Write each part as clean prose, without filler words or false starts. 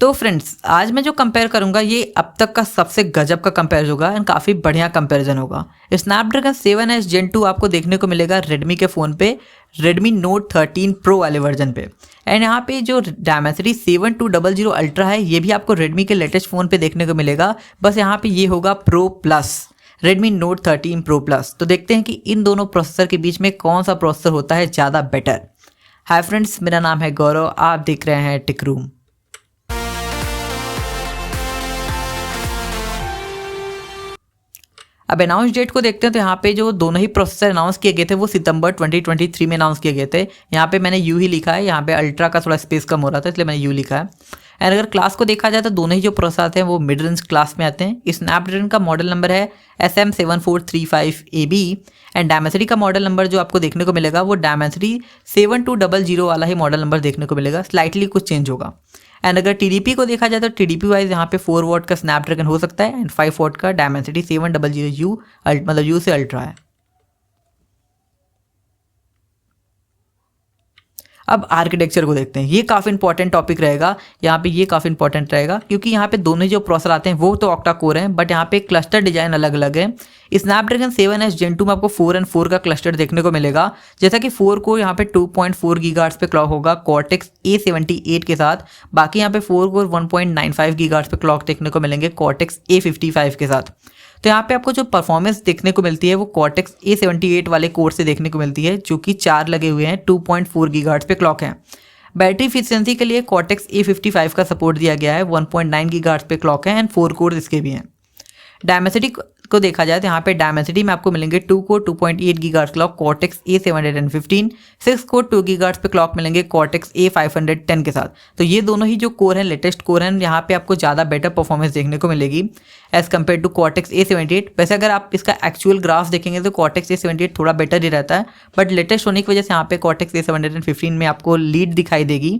तो फ्रेंड्स आज मैं जो कंपेयर करूंगा ये अब तक का सबसे गजब का कंपेयर होगा एंड काफ़ी बढ़िया कंपैरिजन होगा। स्नैपड्रैगन 7S Gen 2 आपको देखने को मिलेगा रेडमी के फ़ोन पे, रेडमी नोट 13 प्रो वाले वर्जन पे। एंड यहाँ पे जो डायमेंसिटी 7200 अल्ट्रा है ये भी आपको रेडमी के लेटेस्ट फ़ोन पे देखने को मिलेगा, बस यहाँ पे ये होगा pro plus, Redmi note 13 pro plus. तो देखते हैं कि इन दोनों प्रोसेसर के बीच में कौन सा प्रोसेसर होता है ज़्यादा बेटर। हाय फ्रेंड्स, मेरा नाम है गौरव, आप देख रहे हैं टेक रूम। अब अनाउंस डेट को देखते हैं तो यहाँ पे जो दोनों ही प्रोसेसर अनाउंस किए गए थे वो सितंबर 2023 में अनाउंस किए गए थे। यहाँ पे मैंने यू ही लिखा है, यहाँ पे अल्ट्रा का थोड़ा स्पेस कम हो रहा था इसलिए मैंने यू लिखा है। एंड अगर क्लास को देखा जाए तो दोनों ही जो प्रोसेसर आते हैं वो मिड रेंज क्लास में आते हैं। स्नैपड्रैगन का मॉडल नंबर है SM7435AB एंड डायमेंसिटी का मॉडल नंबर जो आपको देखने को मिलेगा वो डायमेंसिटी 7200 वाला ही मॉडल नंबर देखने को मिलेगा, स्लाइटली कुछ चेंज होगा। एंड अगर टीडीपी को देखा जाए तो टीडीपी वाइज यहाँ पे 4 वॉट का स्नैपड्रैगन हो सकता है एंड 5 वॉट का डायमेंसिटी 700U मतलब यू से अल्ट्रा है। अब आर्किटेक्चर को देखते हैं, ये काफ़ी इंपॉर्टेंट टॉपिक रहेगा। यहाँ पे ये काफ़ी इंपॉर्टेंट रहेगा क्योंकि यहाँ पे दोनों जो प्रोसेसर आते हैं वो तो ऑक्टा कोर हैं, बट यहाँ पे क्लस्टर डिजाइन अलग अलग है। स्नैपड्रैगन 7S Gen 2 में आपको 4 and 4 का क्लस्टर देखने को मिलेगा, जैसा कि 4 को यहाँ पे 2.4 गीगाहर्ट्ज़ पे क्लॉक होगा कॉर्टेक्स A78 के साथ। बाकी यहाँ पे 4 को 1.95 गीगाहर्ट्ज़ पे क्लॉक देखने को मिलेंगे कॉर्टेक्स A55 के साथ। तो यहाँ पे आपको जो परफॉर्मेंस देखने को मिलती है वो कॉर्टेक्स A78 वाले कोर से देखने को मिलती है, जो कि 4 लगे हुए हैं, 2.4 गीगाहर्ट्ज़ पे क्लॉक है। बैटरी इफिशिएंसी के लिए कॉर्टेक्स A55 का सपोर्ट दिया गया है, 1.9 गीगाहर्ट्ज़ पे क्लॉक है एंड 4 कोर इसके भी हैं। डायमेंसिटी को देखा जाए तो यहाँ पे डायमेंसिटी में आपको मिलेंगे 2 core 2.8 gigahertz clock cortex A715, 6 core 2 gigahertz पे क्लॉक मिलेंगे कॉर्टेक्स A510 के साथ। तो ये दोनों ही जो कोर हैं लेटेस्ट कोर हैं, यहाँ पे आपको ज़्यादा बेटर परफॉर्मेंस देखने को मिलेगी as compare to cortex A78। वैसे अगर आप इसका एक्चुअल ग्राफ देखेंगे तो कॉर्टेक्स A78 थोड़ा बेटर ही रहता है, बट लेटेस्ट होने की वजह से यहाँ पे कॉर्टेक्स A715 में आपको लीड दिखाई देगी।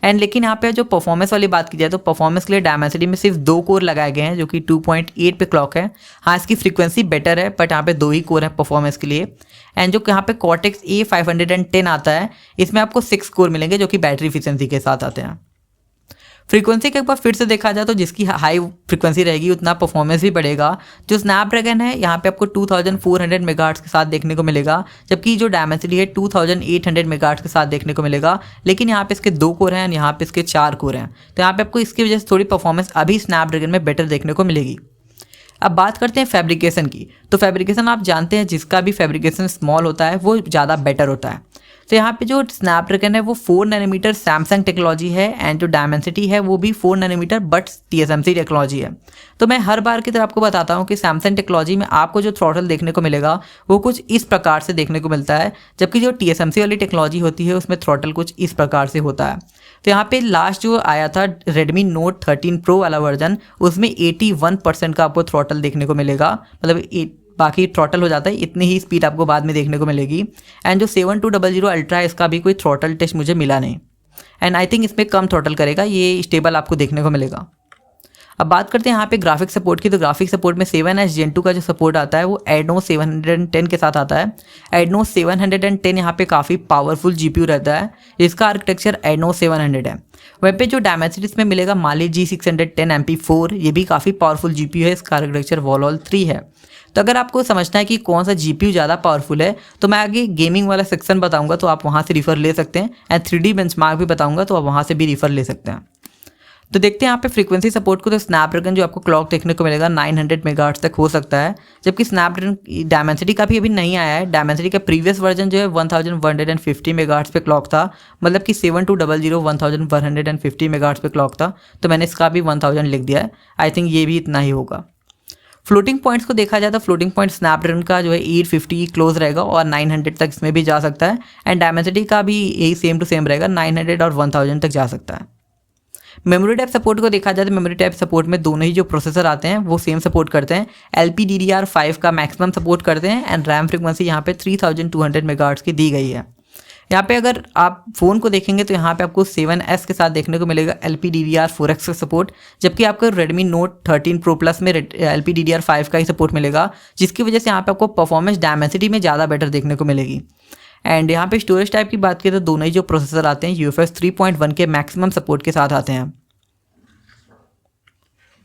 एंड लेकिन यहाँ पे जो परफॉर्मेंस वाली बात की जाए तो परफॉर्मेंस के लिए डायमेंसिटी में सिर्फ 2 कोर लगाए गए हैं जो कि 2.8 पे क्लॉक है। हाँ, इसकी फ्रीक्वेंसी बेटर है, बट यहाँ पे 2 ही कोर हैं परफॉर्मेंस के लिए। एंड जो यहाँ पे कॉर्टेक्स A510 आता है इसमें आपको 6 कोर मिलेंगे जो कि बैटरी इफिशिएंसी के साथ आते हैं। फ्रीक्वेंसी के एक बार फिर से देखा जाए तो जिसकी हाई फ्रीक्वेंसी रहेगी उतना परफॉर्मेंस भी बढ़ेगा। जो स्नैपड्रैगन है यहाँ पे आपको 2400 मेगाहर्ट्ज़ के साथ देखने को मिलेगा, जबकि जो डायमेंसिटी है 2800 मेगाहर्ट्ज़ के साथ देखने को मिलेगा। लेकिन यहाँ पे इसके 2 कोर हैं, यहाँ पे इसके 4 कोर हैं, तो यहाँ पे आपको इसकी वजह से थोड़ी परफॉर्मेंस अभी स्नैपड्रैगन में बेटर देखने को मिलेगी। अब बात करते हैं फैब्रिकेशन की। तो फैब्रिकेशन आप जानते हैं जिसका भी फैब्रिकेशन स्मॉल होता है वो ज़्यादा बेटर होता है। तो यहाँ पे जो स्नैपड्रैगन है वो 4 नैनोमीटर सैमसंग टेक्नोलॉजी है एंड जो डायमेंसिटी है वो भी 4 नैनोमीटर बट TSMC टेक्नोलॉजी है। तो मैं हर बार की तरह आपको बताता हूँ कि सैमसंग टेक्नोलॉजी में आपको जो थ्रॉटल देखने को मिलेगा वो कुछ इस प्रकार से देखने को मिलता है, जबकि जो TSMC वाली टेक्नोलॉजी होती है उसमें थ्रॉटल कुछ इस प्रकार से होता है। तो यहाँ पे लास्ट जो आया था रेडमी नोट 13 प्रो वाला वर्जन, उसमें 81% का आपको थ्रॉटल देखने को मिलेगा, मतलब बाकी थ्रॉटल हो जाता है, इतनी ही स्पीड आपको बाद में देखने को मिलेगी। एंड जो 7200 अल्ट्रा है इसका भी कोई थ्रॉटल टेस्ट मुझे मिला नहीं, एंड आई थिंक इसमें कम थ्रॉटल करेगा, ये स्टेबल आपको देखने को मिलेगा। अब बात करते हैं यहाँ पे ग्राफिक सपोर्ट की। तो ग्राफिक सपोर्ट में 7S Gen 2 का जो सपोर्ट आता है वो Adreno 710 के साथ आता है। Adreno 710 यहाँ पे काफ़ी पावरफुल GPU रहता है, जिसका आर्किटेक्चर Adreno 700 है। वहीं पे जो डायमेंसिटी इसमें मिलेगा Mali G610 MP4, ये भी काफ़ी पावरफुल GPU है, इसका आर्किटेक्चर Valo 3 है। तो अगर आपको समझना है कि कौन सा GPU ज़्यादा पावरफुल है तो मैं आगे गेमिंग वाला सेक्शन बताऊँगा, तो आप वहाँ से रिफ़र ले सकते हैं। एंड 3D बेंचमार्क भी बताऊँगा, तो आप वहाँ से भी रिफ़र ले सकते हैं। तो देखते हैं यहाँ पे फ्रीक्वेंसी सपोर्ट को। तो स्नैपड्रैगन जो आपको क्लॉक देखने को मिलेगा 900 मेगाहर्ट्ज़ तक हो सकता है, जबकि स्नैपड्रैगन डायमेंसिटी का भी अभी नहीं आया है। डायमेंसिटी का प्रीवियस वर्जन जो है 1150 मेगाहर्ट्ज़ पे क्लॉक था, मतलब कि 7200 1150 मेगाहर्ट्ज़ पे क्लॉक था, तो मैंने इसका भी 1000 लिख दिया है। आई थिंक ये भी इतना ही होगा। फ्लोटिंग पॉइंट्स को देखा जाए तो फ्लोटिंग पॉइंट स्नैपड्रैगन का जो है 850 क्लोज रहेगा और 900 तक इसमें भी जा सकता है। एंड डायमेंसिटी का भी यही सेम टू सेम रहेगा, 900 और 1000 तक जा सकता है। मेमोरी टाइप सपोर्ट को देखा जाए तो मेमोरी टाइप सपोर्ट में दोनों ही जो प्रोसेसर आते हैं वो सेम सपोर्ट करते हैं। LPDDR5 का मैक्सिमम सपोर्ट करते हैं एंड रैम फ्रीक्वेंसी यहाँ पे 3200 मेगाहर्ट्ज़ की दी गई है। यहाँ पे अगर आप फ़ोन को देखेंगे तो यहाँ पे आपको 7S के साथ देखने को मिलेगा LPDDR4X का सपोर्ट, जबकि आपको Redmi Note 13 Pro Plus में LPDDR5 का ही सपोर्ट मिलेगा, जिसकी वजह से यहाँ पे आपको परफॉर्मेंस डायमेंसिटी में ज़्यादा बेटर देखने को मिलेगी। एंड यहाँ पे स्टोरेज टाइप की बात करें तो दोनों ही जो प्रोसेसर आते हैं UFS 3.1 के मैक्सिमम सपोर्ट के साथ आते हैं।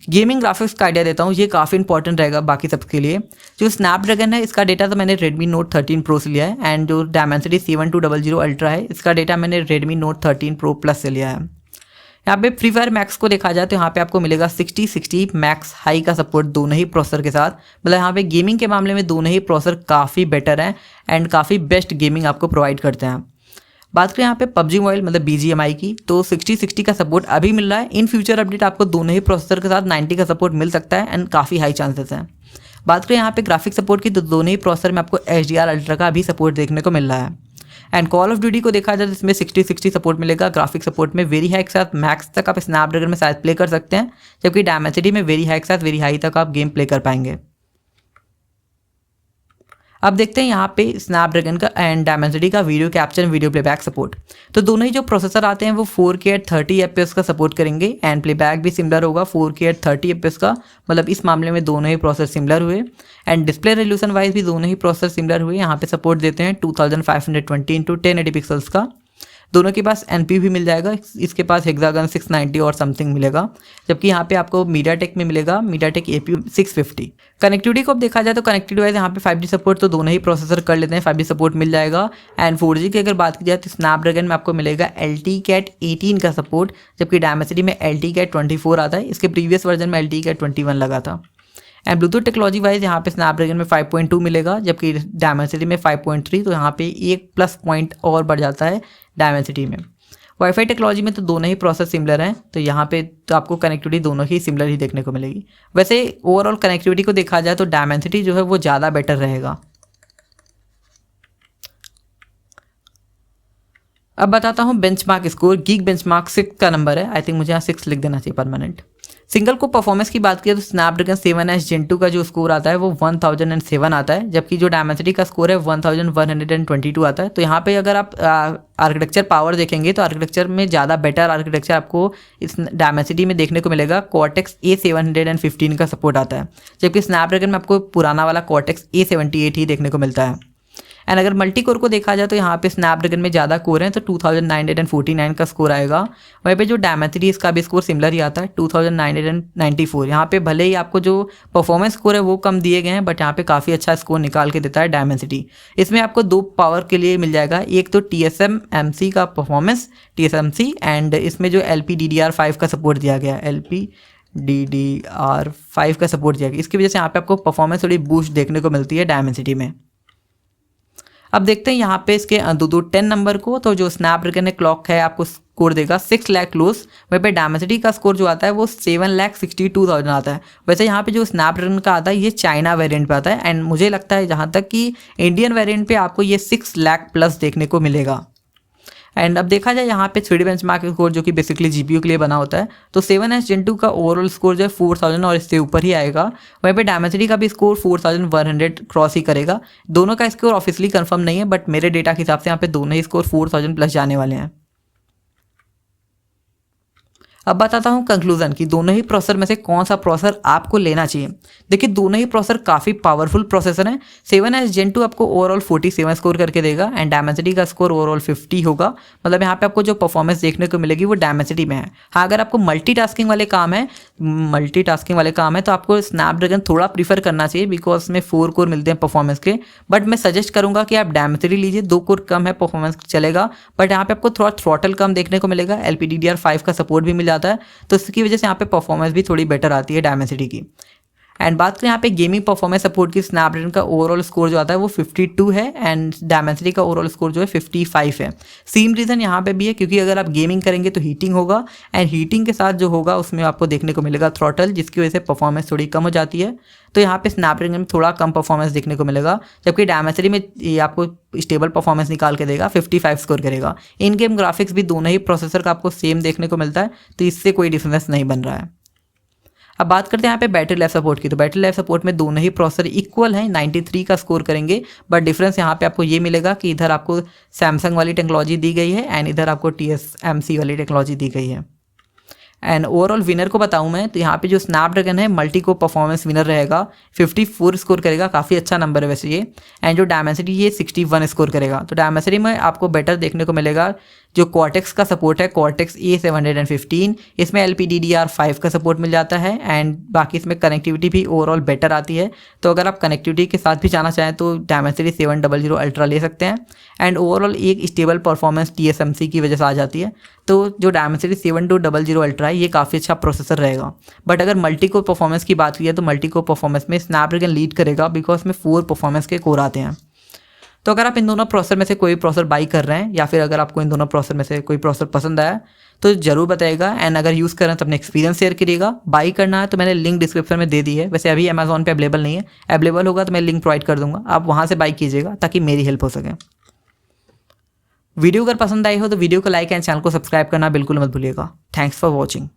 गेमिंग ग्राफिक्स का आइडिया देता हूँ, ये काफ़ी इंपॉर्टेंट रहेगा बाकी सबके लिए। जो स्नैपड्रैगन है इसका डेटा तो मैंने Redmi Note 13 Pro से लिया है, एंड जो Dimensity 7200 Ultra है इसका डेटा मैंने Redmi Note 13 Pro Plus से लिया है। यहाँ पे फ्री फायर मैक्स को देखा जाए तो यहाँ पे आपको मिलेगा 6060 मैक्स हाई का सपोर्ट दोनों ही प्रोसेसर के साथ। मतलब यहाँ पे गेमिंग के मामले में दोनों ही प्रोसेसर काफ़ी बेटर हैं एंड काफ़ी बेस्ट गेमिंग आपको प्रोवाइड करते हैं। बात करें यहाँ पे PUBG मोबाइल मतलब BGMI की, तो 6060 का सपोर्ट अभी मिल रहा है। इन फ्यूचर अपडेट आपको दोनों ही प्रोसेसर के साथ 90 का सपोर्ट मिल सकता है एंड काफ़ी हाई चांसेस हैं। बात करें यहाँ पे ग्राफिक सपोर्ट की, तो दोनों ही प्रोसेसर में आपको HDR अल्ट्रा का भी सपोर्ट देखने को मिल रहा है। एंड कॉल ऑफ ड्यूटी को देखा जाए तो इसमें 6060 सपोर्ट मिलेगा। ग्राफिक सपोर्ट में वेरी हाई के साथ मैक्स तक आप स्नैपड्रैगन में शायद प्ले कर सकते हैं, जबकि Dimensity में वेरी हाई के साथ वेरी हाई तक आप गेम प्ले कर पाएंगे। अब देखते हैं यहाँ पे स्नैपड्रैगन का एंड Dimensity का video capture and video playback support. तो दोनों ही जो प्रोसेसर आते हैं वो 4K at 30 FPS का सपोर्ट करेंगे एंड प्लेबैक भी सिमिलर होगा 4K at 30 FPS का। मतलब इस मामले में दोनों ही प्रोसेसर सिमिलर हुए एंड डिस्प्ले रेजोल्यूशन वाइज भी दोनों ही प्रोसेसर सिमिलर हुए। यहाँ पे सपोर्ट देते हैं 2520 x 1080 पिक्सल्स का। दोनों के पास NP भी मिल जाएगा, इसके पास हेक्सागन 690 और समथिंग मिलेगा, जबकि यहाँ पे आपको MediaTek में मिलेगा MediaTek APU 650। कनेक्टिविटी को अब देखा जाए तो कनेक्टिविटी वाइज यहाँ पे 5G सपोर्ट तो दोनों ही प्रोसेसर कर लेते हैं, 5G सपोर्ट मिल जाएगा। एंड 4G की अगर बात की जाए तो स्नैपड्रैगन में आपको मिलेगा LTE-Cat 18 का सपोर्ट, जबकि Dimensity में LTE-Cat 24 आता है। इसके प्रीवियस वर्जन में LTE-Cat 21 लगा था। एंड ब्लूटूथ टेक्नोलॉजी वाइज यहाँ पे स्नैपड्रैगन में 5.2 मिलेगा, जबकि Dimensity में 5.3, तो यहाँ पे एक प्लस पॉइंट और बढ़ जाता है Dimensity में। वाईफाई टेक्नोलॉजी में तो दोनों ही प्रोसेस सिमिलर हैं, तो यहाँ पे तो आपको कनेक्टिविटी दोनों ही सिमिलर ही देखने को मिलेगी। वैसे ओवरऑल कनेक्टिविटी को देखा जाए तो Dimensity जो है वो ज़्यादा बेटर रहेगा। अब बताता हूँ बेंचमार्क स्कोर। गीक बेंचमार्क 6 का नंबर है, आई थिंक मुझे यहाँ 6 लिख देना चाहिए परमानेंट। सिंगल को परफॉर्मेंस की बात की तो स्नैपड्रैगन 7S Gen 2 का जो स्कोर आता है वो 1007 आता है, जबकि जो Dimensity का स्कोर है 1122 आता है। तो यहाँ पे अगर आप आर्किटेक्चर पावर देखेंगे तो आर्किटेक्चर में ज़्यादा बेटर आर्किटेक्चर आपको इस Dimensity में देखने को मिलेगा। Cortex A715 का सपोर्ट आता है, जबकि स्नैपड्रैगन में आपको पुराना वाला Cortex A78 ही देखने को मिलता है। एंड अगर मल्टी कोर को देखा जाए तो यहाँ पे स्नैपड्रैगन में ज़्यादा कोर हैं, तो 2949 का स्कोर आएगा। वहीं पे जो Dimensity इसका भी स्कोर सिमिलर ही आता है 2994। यहाँ पे भले ही आपको जो परफॉर्मेंस स्कोर है वो कम दिए गए हैं, बट यहाँ पे काफ़ी अच्छा स्कोर निकाल के देता है Dimensity। इसमें आपको 2 पावर के लिए मिल जाएगा, एक तो TSMC का परफॉर्मेंस TSMC, एंड इसमें जो LPDDR5 का सपोर्ट दिया गया है, LPDDR5 का सपोर्ट दिया गया। इसकी वजह से यहाँ पे आपको परफॉर्मेंस थोड़ी बूस्ट देखने को मिलती है Dimensity में। अब देखते हैं यहाँ पे इसके 10 नंबर को। तो जो स्नैपड्रैगन ने क्लॉक है आपको स्कोर देगा 6 लाख क्लोज। वहीं पे Dimensity का स्कोर जो आता है वो 7,62,000 आता है। वैसे यहाँ पे जो स्नैपड्रैगन का आता है ये चाइना वेरिएंट पे आता है, एंड मुझे लगता है जहाँ तक कि इंडियन वेरिएंट पे आपको ये 6 लाख प्लस देखने को मिलेगा। एंड अब देखा जाए यहाँ पे 3D बेंचमार्क स्कोर जो कि बेसिकली GPU के लिए बना होता है, तो 7S Gen 2 का ओवरऑल स्कोर जो है 4000 और इससे ऊपर ही आएगा। वहीं पे Dimensity का भी स्कोर 4100 क्रॉस ही करेगा। दोनों का स्कोर ऑफिशियली कंफर्म नहीं है, बट मेरे डेटा के हिसाब से यहाँ पे दोनों ही स्कोर 4000 प्लस जाने वाले हैं। अब बताता हूँ कंक्लूजन कि दोनों ही प्रोसेसर में से कौन सा प्रोसेसर आपको लेना चाहिए। देखिए दोनों ही प्रोसेसर काफ़ी पावरफुल प्रोसेसर हैं। 7S Gen 2 आपको ओवरऑल 47 स्कोर करके देगा एंड Dimensity का स्कोर ओवरऑल 50 होगा। मतलब यहाँ पे आपको जो परफॉर्मेंस देखने को मिलेगी वो Dimensity में है। हाँ, अगर आपको मल्टीटास्किंग वाले काम है तो आपको स्नैपड्रैगन थोड़ा प्रीफर करना चाहिए, बिकॉज इसमें 4 कोर मिलते हैं परफॉर्मेंस के। बट मैं सजेस्ट करूँगा कि आप Dimensity लीजिए, 2 कोर कम है परफॉर्मेंस चलेगा, बट यहाँ पे आपको थोड़ा थ्रॉटल कम देखने को मिलेगा। LPDDR5 का सपोर्ट भी मिल जाता है, तो इसकी वजह से यहाँ पे परफॉर्मेंस भी थोड़ी बेटर आती है Dimensity की। एंड बात करें यहाँ पे गेमिंग परफॉर्मेंस सपोर्ट की, स्नैपड्रैगन का ओवरऑल स्कोर जो आता है वो 52 है एंड Dimensity का ओवरऑल स्कोर जो है 55 है। सेम रीज़न यहाँ पे भी है, क्योंकि अगर आप गेमिंग करेंगे तो हीटिंग होगा, एंड हीटिंग के साथ जो होगा उसमें आपको देखने को मिलेगा थ्रॉटल, जिसकी वजह से परफॉर्मेंस थोड़ी कम हो जाती है। तो यहाँ पे स्नैपड्रैगन में थोड़ा कम परफॉर्मेंस देखने को मिलेगा, जबकि Dimensity में ये आपको स्टेबल परफॉर्मेंस निकाल के देगा, 55 स्कोर करेगा। इन गेम ग्राफिक्स भी दोनों ही प्रोसेसर का आपको सेम देखने को मिलता है, तो इससे कोई डिफरेंस नहीं बन रहा है। अब बात करते हैं यहाँ पे बैटरी लाइफ सपोर्ट की, तो बैटरी लाइफ सपोर्ट में दोनों ही प्रोसेसर इक्वल हैं, 93 का स्कोर करेंगे। बट डिफरेंस यहाँ पे आपको ये मिलेगा कि इधर आपको सैमसंग वाली टेक्नोलॉजी दी गई है एंड इधर आपको TSMC वाली टेक्नोलॉजी दी गई है। एंड ओवरऑल विनर को बताऊं मैं तो यहाँ पे जो स्नैपड्रैगन है मल्टी को परफॉर्मेंस विनर रहेगा, 54 स्कोर करेगा, काफ़ी अच्छा नंबर है वैसे ये। एंड जो Dimensity ये 61 स्कोर करेगा, तो Dimensity में आपको बेटर देखने को मिलेगा जो कॉर्टेक्स का सपोर्ट है कॉर्टेक्स A715, इसमें LPDDR5 का सपोर्ट मिल जाता है एंड बाकी इसमें कनेक्टिविटी भी ओवरऑल बेटर आती है। तो अगर आप कनेक्टिविटी के साथ भी जाना चाहें तो Dimensity 700 अल्ट्रा ले सकते हैं एंड ओवरऑल एक स्टेबल परफॉर्मेंस TSMC की वजह से आ जाती है। तो जो Dimensity 7200 अल्ट्रा है ये काफ़ी अच्छा प्रोसेसर रहेगा। बट अगर मल्टी कोर परफॉर्मेंस की बात की जाए तो मल्टी कोर परफॉर्मेंस में स्नैपड्रैगन लीड करेगा बिकॉज में 4 परफॉर्मेंस के कोर आते हैं। तो अगर आप इन दोनों प्रोसेसर में से कोई प्रोसेसर बाई कर रहे हैं या फिर अगर आपको इन दोनों प्रोसेसर में से कोई प्रोसेसर पसंद आया तो ज़रूर बताइएगा एंड अगर यूज़ कर रहे हैं तो अपने एक्सपीरियंस शेयर करिएगा। बाई करना है तो मैंने लिंक डिस्क्रिप्शन में दे दी है, वैसे अभी अमेजोन पे अवेलेबल नहीं है, अवेलेबल होगा तो मैं लिंक प्रोवाइड कर दूंगा, आप वहाँ से बाई कीजिएगा ताकि मेरी हेल्प हो सके। वीडियो अगर पसंद आई हो तो वीडियो को लाइक एंड चैनल को सब्सक्राइब करना बिल्कुल मत भूलिएगा। Thanks for watching.